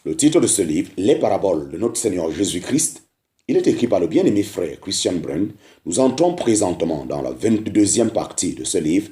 Le titre de ce livre, Les paraboles de notre Seigneur Jésus-Christ, il est écrit par le bien-aimé frère Christian Brun. Nous entrons présentement dans la 22e partie de ce livre,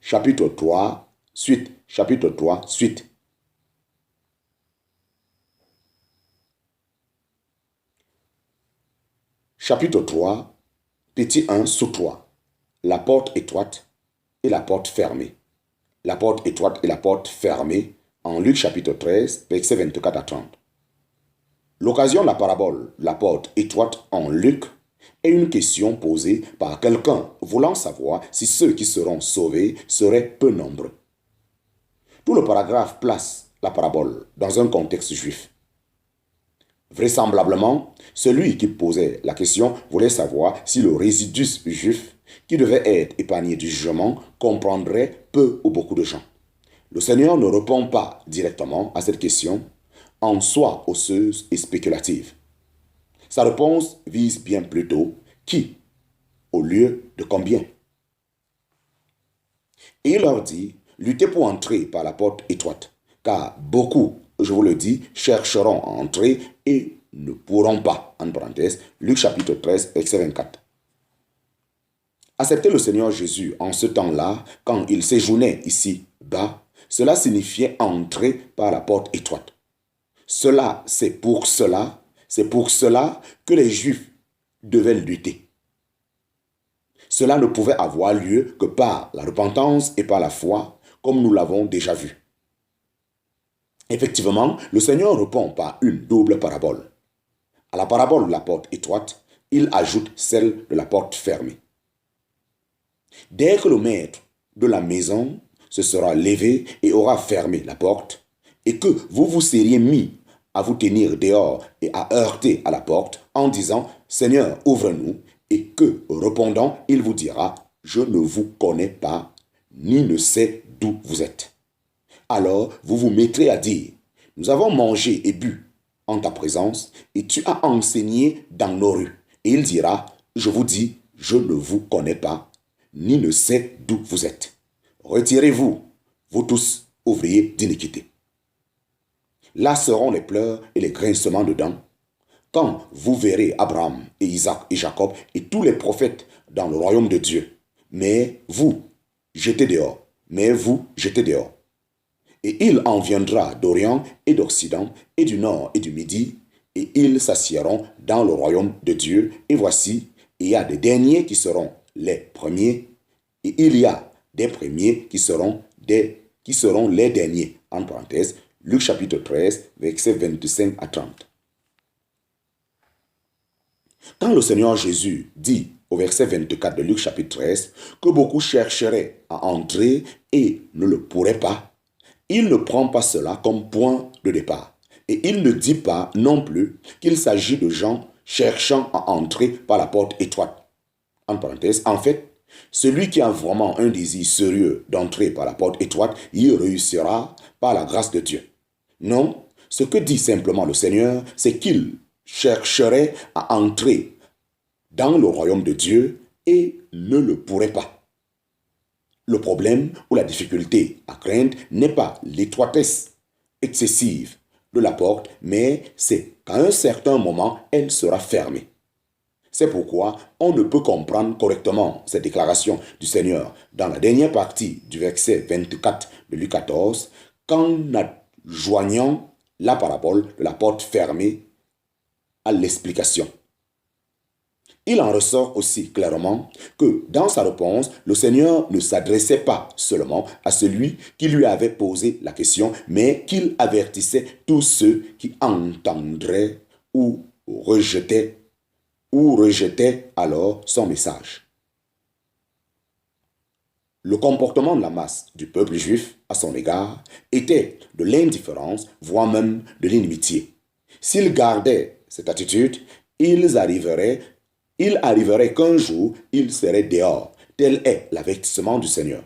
chapitre 3, suite, chapitre 3, suite. Chapitre 3, petit 1 sous 3. La porte étroite et la porte fermée. La porte étroite et la porte fermée en Luc chapitre 13, versets 24 à 30. L'occasion de la parabole, la porte étroite en Luc, est une question posée par quelqu'un voulant savoir si ceux qui seront sauvés seraient peu nombreux. Tout le paragraphe place la parabole dans un contexte juif. Vraisemblablement, celui qui posait la question voulait savoir si le résidus juif, qui devait être épargné du jugement, comprendrait peu ou beaucoup de gens. Le Seigneur ne répond pas directement à cette question, en soi osseuse et spéculative. Sa réponse vise bien plutôt qui, au lieu de combien. Et il leur dit, luttez pour entrer par la porte étroite, car beaucoup, je vous le dis, chercheront à entrer et ne pourront pas. En parenthèse, Luc chapitre 13, verset 24. Accepter le Seigneur Jésus en ce temps-là, quand il séjournait ici-bas, cela signifiait entrer par la porte étroite. C'est pour cela que les Juifs devaient lutter. Cela ne pouvait avoir lieu que par la repentance et par la foi, comme nous l'avons déjà vu. Effectivement, le Seigneur répond par une double parabole. À la parabole de la porte étroite, il ajoute celle de la porte fermée. Dès que le maître de la maison se sera levé et aura fermé la porte, et que vous vous seriez mis à vous tenir dehors et à heurter à la porte en disant « Seigneur, ouvre-nous » et que, répondant, il vous dira « Je ne vous connais pas, ni ne sais d'où vous êtes ». Alors, vous vous mettrez à dire « Nous avons mangé et bu en ta présence, et tu as enseigné dans nos rues. » Et il dira « Je vous dis, je ne vous connais pas, ni ne sais d'où vous êtes. Retirez-vous, vous tous, ouvriers d'iniquité. » Là seront les pleurs et les grincements de dents, quand vous verrez Abraham et Isaac et Jacob et tous les prophètes dans le royaume de Dieu. Mais vous, jetez dehors. Et il en viendra d'Orient et d'Occident et du Nord et du Midi, et ils s'assiéront dans le royaume de Dieu. Et voici, il y a des derniers qui seront les premiers, et il y a des premiers qui seront les derniers. En parenthèse, Luc chapitre 13, versets 25 à 30. Quand le Seigneur Jésus dit au verset 24 de Luc chapitre 13 que beaucoup chercheraient à entrer et ne le pourraient pas, il ne prend pas cela comme point de départ. Et il ne dit pas non plus qu'il s'agit de gens cherchant à entrer par la porte étroite. En parenthèse, en fait, celui qui a vraiment un désir sérieux d'entrer par la porte étroite, y réussira par la grâce de Dieu. Non, ce que dit simplement le Seigneur, c'est qu'il chercherait à entrer dans le royaume de Dieu et ne le pourrait pas. Le problème ou la difficulté à craindre n'est pas l'étroitesse excessive de la porte, mais c'est qu'à un certain moment, elle sera fermée. C'est pourquoi on ne peut comprendre correctement cette déclaration du Seigneur dans la dernière partie du verset 24 de Luc 14, qu'en adjoignant la parabole de la porte fermée à l'explication. Il en ressort aussi clairement que dans sa réponse, le Seigneur ne s'adressait pas seulement à celui qui lui avait posé la question, mais qu'il avertissait tous ceux qui entendraient ou rejetaient alors son message. Le comportement de la masse du peuple juif à son égard était de l'indifférence, voire même de l'inimitié. S'ils gardaient cette attitude, il arriverait qu'un jour, ils seraient dehors. Tel est l'avertissement du Seigneur.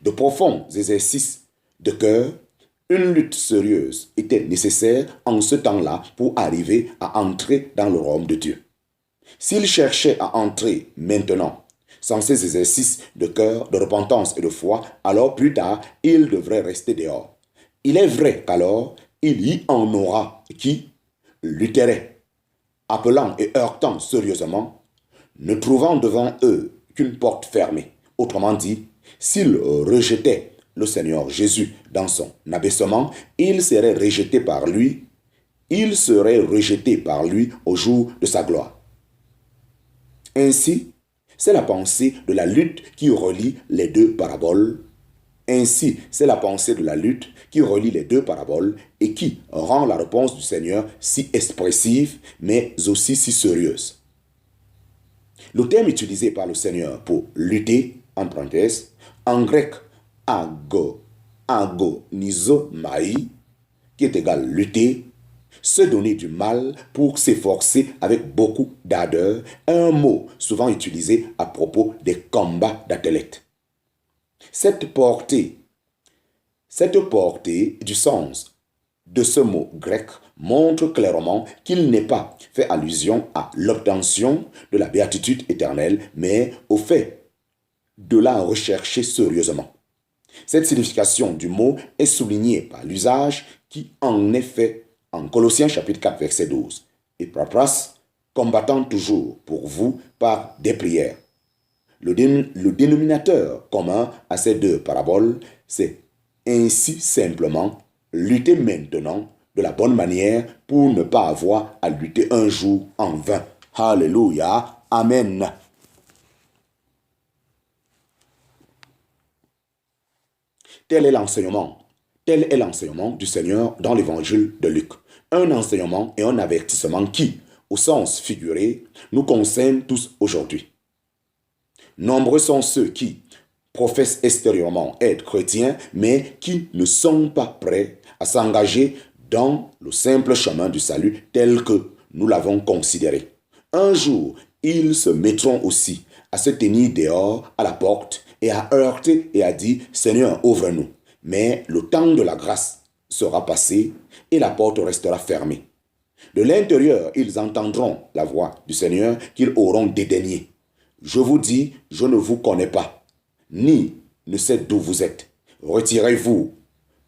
De profonds exercices de cœur, une lutte sérieuse était nécessaire en ce temps-là pour arriver à entrer dans le royaume de Dieu. S'ils cherchaient à entrer maintenant, sans ces exercices de cœur, de repentance et de foi, alors plus tard, ils devraient rester dehors. Il est vrai qu'alors, il y en aura qui lutteraient, appelant et heurtant sérieusement, ne trouvant devant eux qu'une porte fermée. Autrement dit, s'ils rejetaient le Seigneur Jésus dans son abaissement, ils seraient rejetés par lui, au jour de sa gloire. Ainsi, c'est la pensée de la lutte qui relie les deux paraboles. Ainsi, c'est la pensée de la lutte qui relie les deux paraboles et qui rend la réponse du Seigneur si expressive, mais aussi si sérieuse. Le terme utilisé par le Seigneur pour lutter, en parenthèse, en grec, agonizomai, qui est égal lutter, se donner du mal pour s'efforcer avec beaucoup d'ardeur, un mot souvent utilisé à propos des combats d'athlètes. Cette portée du sens de ce mot grec montre clairement qu'il n'est pas fait allusion à l'obtention de la béatitude éternelle, mais au fait de la rechercher sérieusement. Cette signification du mot est soulignée par l'usage qui en est fait en Colossiens chapitre 4 verset 12. Et papras, combattant toujours pour vous par des prières. Le dénominateur commun à ces deux paraboles, c'est ainsi simplement lutter maintenant de la bonne manière pour ne pas avoir à lutter un jour en vain. Alléluia. Amen. Tel est l'enseignement du Seigneur dans l'évangile de Luc. Un enseignement et un avertissement qui, au sens figuré, nous concerne tous aujourd'hui. Nombreux sont ceux qui professent extérieurement être chrétiens, mais qui ne sont pas prêts à s'engager dans le simple chemin du salut tel que nous l'avons considéré. Un jour, ils se mettront aussi à se tenir dehors à la porte et à heurter et à dire « Seigneur, ouvre-nous ». Mais le temps de la grâce sera passé et la porte restera fermée. De l'intérieur, ils entendront la voix du Seigneur qu'ils auront dédaignée. Je vous dis, je ne vous connais pas, ni ne sais d'où vous êtes. Retirez-vous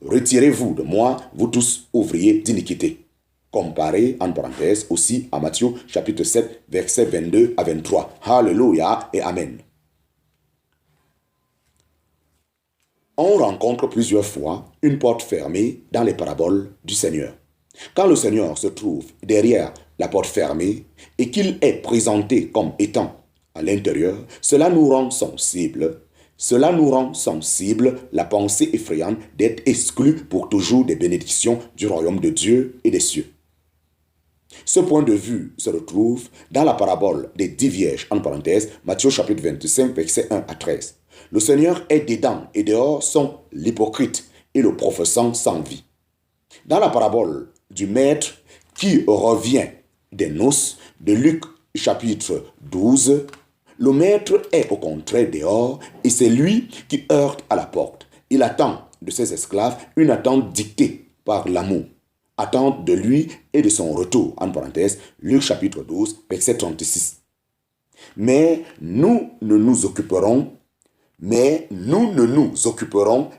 de moi, vous tous ouvriers d'iniquité. Comparé, en parenthèse, aussi à Matthieu chapitre 7, versets 22 à 23. Alléluia et Amen. On rencontre plusieurs fois une porte fermée dans les paraboles du Seigneur. Quand le Seigneur se trouve derrière la porte fermée et qu'il est présenté comme étant à l'intérieur, cela nous rend sensibles la pensée effrayante d'être exclus pour toujours des bénédictions du royaume de Dieu et des cieux. Ce point de vue se retrouve dans la parabole des 10 vierges, en parenthèse, Matthieu chapitre 25, versets 1 à 13. Le Seigneur est dedans et dehors sont l'hypocrite et le professant sans vie. Dans la parabole du maître qui revient des noces de Luc chapitre 12, le maître est au contraire dehors et c'est lui qui heurte à la porte. Il attend de ses esclaves une attente dictée par l'amour. Attente de lui et de son retour, en parenthèse, Luc chapitre 12, verset 36. Mais nous ne nous occuperons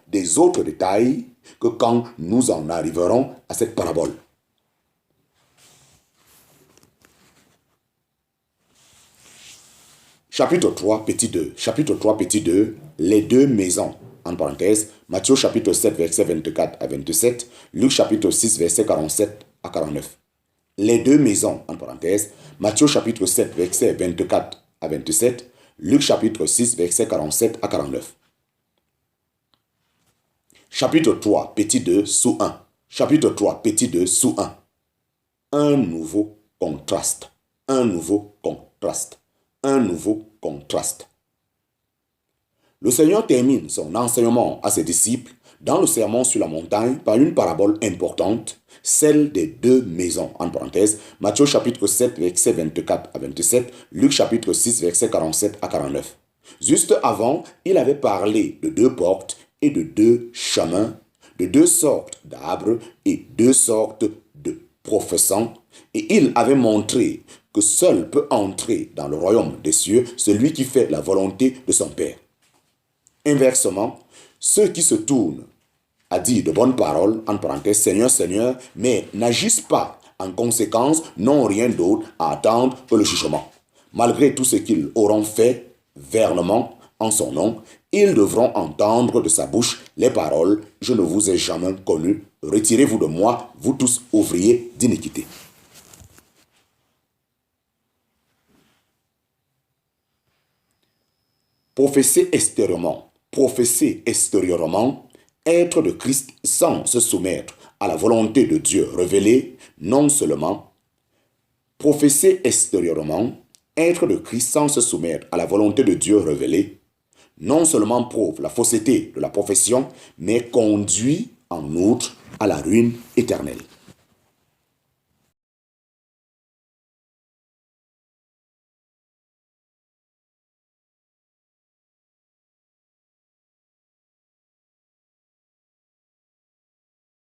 des autres détails que quand nous en arriverons à cette parabole. Chapitre 3, petit 2, les deux maisons, en parenthèse, Matthieu chapitre 7, verset 24 à 27, Luc chapitre 6, verset 47 à 49. Les deux maisons, en parenthèse, Matthieu chapitre 7, verset 24 à 27, Luc chapitre 6, verset 47 à 49. Chapitre 3, petit 2, sous 1. Chapitre 3, petit 2, sous 1. Un nouveau contraste. Le Seigneur termine son enseignement à ses disciples dans le sermon sur la montagne par une parabole importante, celle des deux maisons, en parenthèse, Matthieu chapitre 7, verset 24 à 27, Luc chapitre 6, verset 47 à 49. Juste avant, il avait parlé de deux portes et de deux chemins, de deux sortes d'arbres et deux sortes de professants, et il avait montré que seul peut entrer dans le royaume des cieux celui qui fait la volonté de son Père. Inversement, ceux qui se tournent à dire de bonnes paroles, en parenthèse, Seigneur, Seigneur, mais n'agissent pas. En conséquence, n'ont rien d'autre à attendre que le jugement. Malgré tout ce qu'ils auront fait vernement en son nom, ils devront entendre de sa bouche les paroles « Je ne vous ai jamais connu, retirez-vous de moi, vous tous ouvriers d'iniquité ». Professer extérieurement, être de Christ sans se soumettre à la volonté de Dieu révélée, non seulement professer extérieurement, être de Christ sans se soumettre à la volonté de Dieu révélée, non seulement prouve la fausseté de la profession, mais conduit en outre à la ruine éternelle.